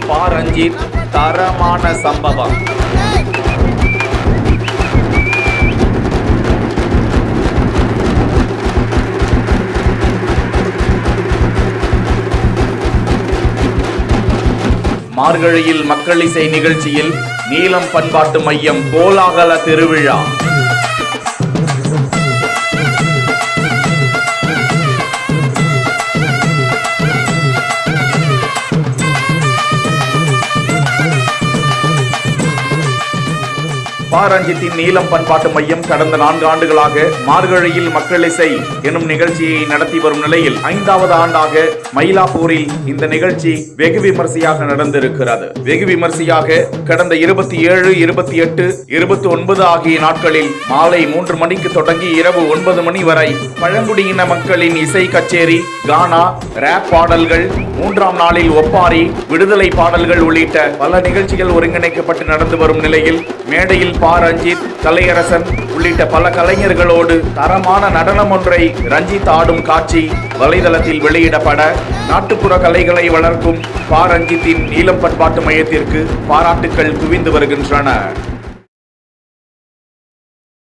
பா ரஞ்சித் தரமான சம்பவம். மார்கழியில் மக்கள் இசை நிகழ்ச்சியில் நீலம் பண்பாட்டு மையம் கோலாகல திருவிழா. பா ரஞ்சித்தின் நீலம் பண்பாட்டு மையம் கடந்த 4 ஆண்டுகளாக மார்கழியில் மக்கள் இசை எனும் நிகழ்ச்சியை நடத்தி வரும் நிலையில் 5வது ஆண்டாக மயிலாப்பூரில் இந்த நிகழ்ச்சி வெகு விமர்சையாக நடந்திருக்கிறது. வெகு விமர்சையாக கடந்த 27, 28, 29 ஆகிய நாட்களில் மாலை 3 மணிக்கு தொடங்கி இரவு 9 மணி வரை பழங்குடியின மக்களின் இசை கச்சேரி, கானா, ரேப் பாடல்கள், 3ஆம் நாளில் ஒப்பாரி, விடுதலை பாடல்கள் உள்ளிட்ட பல நிகழ்ச்சிகள் ஒருங்கிணைக்கப்பட்டு நடந்து வரும் நிலையில் மேடையில் பா ரஞ்சித், கலையரசன் உள்ளிட்ட பல கலைஞர்களோடு தரமான நடனம் ஒன்றை ரஞ்சித் ஆடும் காட்சி வலைதளத்தில் வெளியிடப்பட நாட்டுப்புற கலைகளை வளர்க்கும் பா ரஞ்சித்தின் நீலம் பண்பாட்டு மையத்திற்கு பாராட்டுக்கள் குவிந்து வருகின்றன.